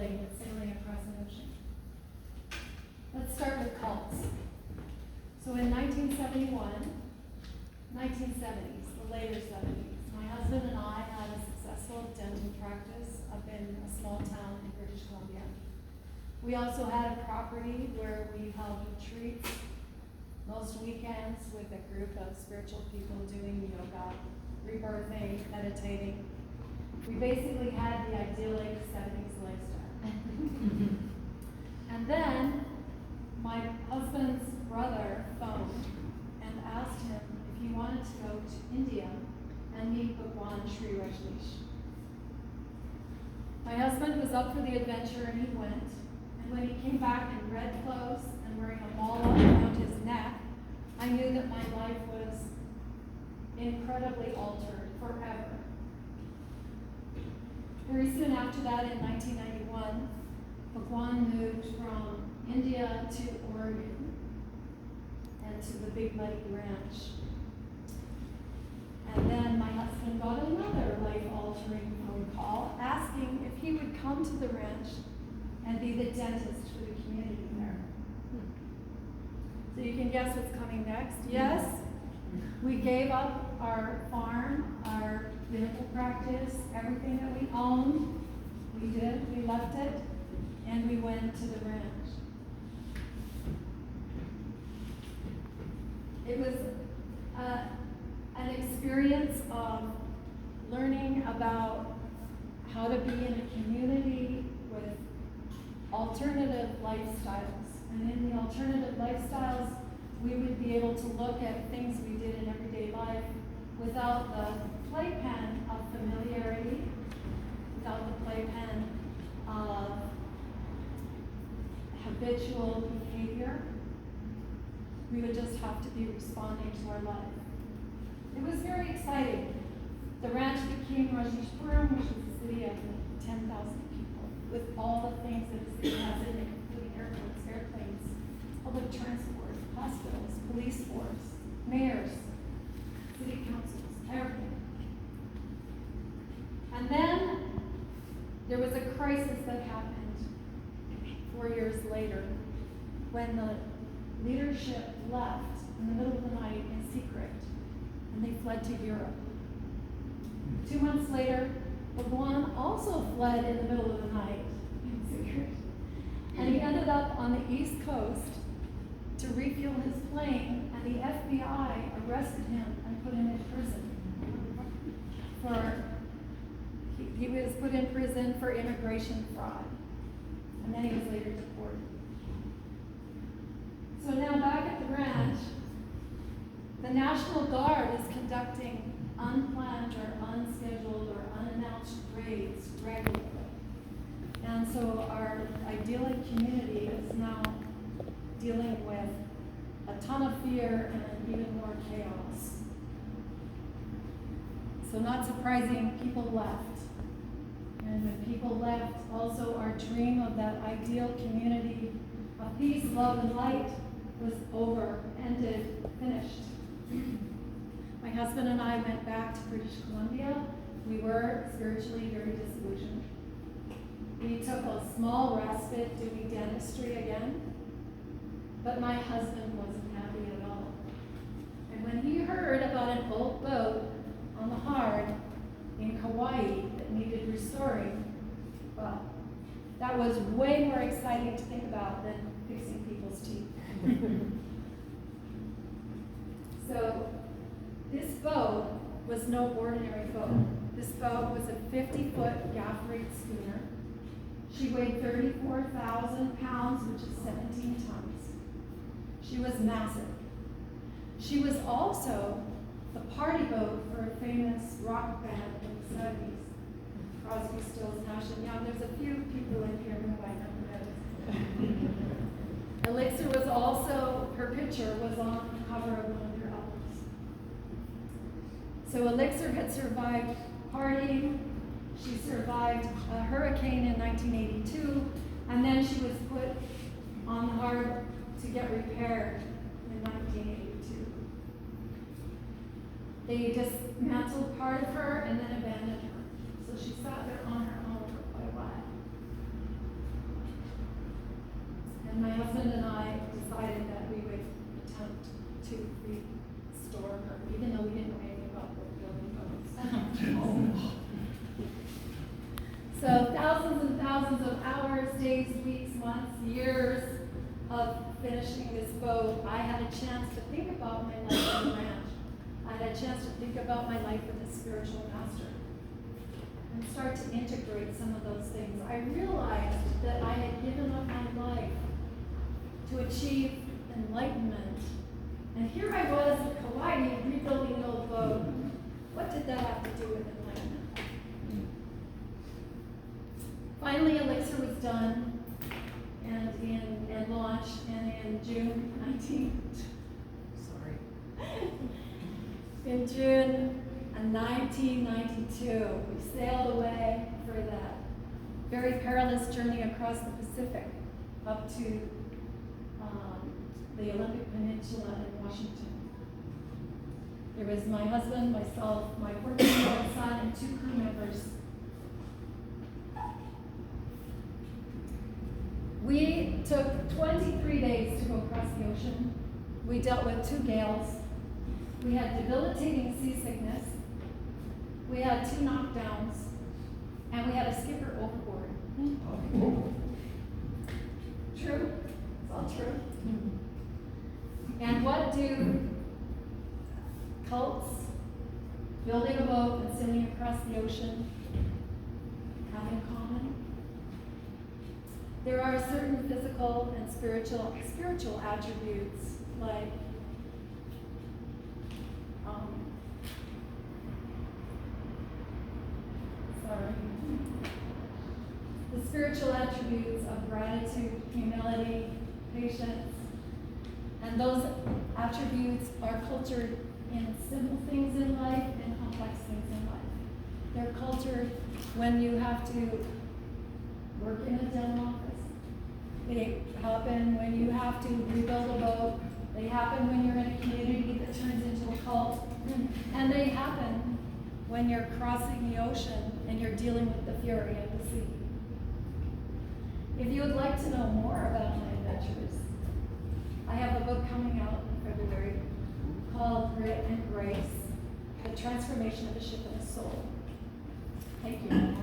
building that's sailing across an ocean. Let's start with cults. So in 1970s, the later 70s, my husband and I had a successful dental practice up in a small town in British Columbia. We also had a property where we held retreats most weekends with a group of spiritual people doing yoga, rebirthing, meditating. We basically had the idyllic 70s lifestyle. And then my husband's brother phoned and asked him if he wanted to go to India and meet Bhagwan Sri Rajneesh. My husband was up for the adventure and he went. And when he came back in red clothes and wearing a mala around his neck, I knew that my life was incredibly altered forever. Very soon after that, in 1991, Bhagwan moved from India to Oregon and to the Big Muddy Ranch. And then my husband got another life-altering phone call asking if he would come to the ranch and be the dentist for the community there. So you can guess what's coming next. Yes, we gave up our farm, our dental practice, everything that we owned. We did, we left it, and we went to the ranch. It was an experience of learning about how to be in a community with alternative lifestyles. And in the alternative lifestyles, we would be able to look at things we did in everyday life without the playpen of familiarity, without the playpen of habitual behavior. We would just have to be responding to our life. It was very exciting. The ranch became Rajneeshpuram, which is a city of 10,000 people, with all the things that a city has in it, including airplanes, public transport, hospitals, police force, mayors, city councils, everything. And then there was a crisis that happened 4 years later when the leadership left in the middle of the night in secret and they fled to Europe. 2 months later, Bhagwan also fled in the middle of the night in secret. And he ended up on the East Coast to refuel his plane, and the FBI arrested him and put him in prison. He was put in prison for immigration fraud, and then he was later deported. So now back at the ranch, the National Guard is conducting unplanned or unscheduled or unannounced raids regularly. And so our idyllic community is now dealing with a ton of fear and even more chaos. So not surprising, people left. And when people left, also our dream of that ideal community of peace, love, and light was over, ended, finished. My husband and I went back to British Columbia. We were spiritually very disillusioned. We took a small respite doing dentistry again, but my husband wasn't happy at all. And when he heard about an old boat on the Hard in Kauai that needed restoring, well, that was way more exciting to think about than fixing people's teeth. So this boat was no ordinary boat. This boat was a 50-foot gaff-rigged schooner. She weighed 34,000 pounds, which is 17 tons. She was massive. She was also the party boat for a famous rock band in the 70s, Crosby, Stills, Nash & Young. There's a few people in here who might know who that is. Elixir was also, her picture was on the cover of one of their albums. So Elixir had survived partying. She survived a hurricane in 1982, and then she was put on the Hard to get repaired in 1982. They dismantled part of her and then abandoned her. So she sat there on her own for quite a while. to restore her, even though we didn't know anything about boatbuilding boats. So thousands and thousands of hours, days, weeks, months, years of finishing this boat. I had a chance to think about my life on the ranch. I had a chance to think about my life with a spiritual master and start to integrate some of those things. I realized that I had given up my life to achieve enlightenment. And here I was in Kauai rebuilding an old boat. What did that have to do with enlightenment? Finally, Elixir was done and launched, and in June 1992, we sailed away for that very perilous journey across the Pacific up to the Olympic Peninsula in Washington. There was my husband, myself, my 14-year-old son, and 2 crew members. We took 23 days to go across the ocean. We dealt with 2 gales. We had debilitating seasickness. We had 2 knockdowns. And we had a skipper overboard. True? It's all true. And what do cults, building a boat and sailing across the ocean, have in common? There are certain physical and spiritual attributes, like the spiritual attributes of gratitude, humility, patience, and those attributes are cultured in simple things in life and complex things in life. They're cultured when you have to work in a dental office. They happen when you have to rebuild a boat. They happen when you're in a community that turns into a cult. And they happen when you're crossing the ocean and you're dealing with the fury of the sea. If you would like to know more about my adventures, I have a book coming out in February called Grit and Grace, The Transformation of a Ship and a Soul. Thank you.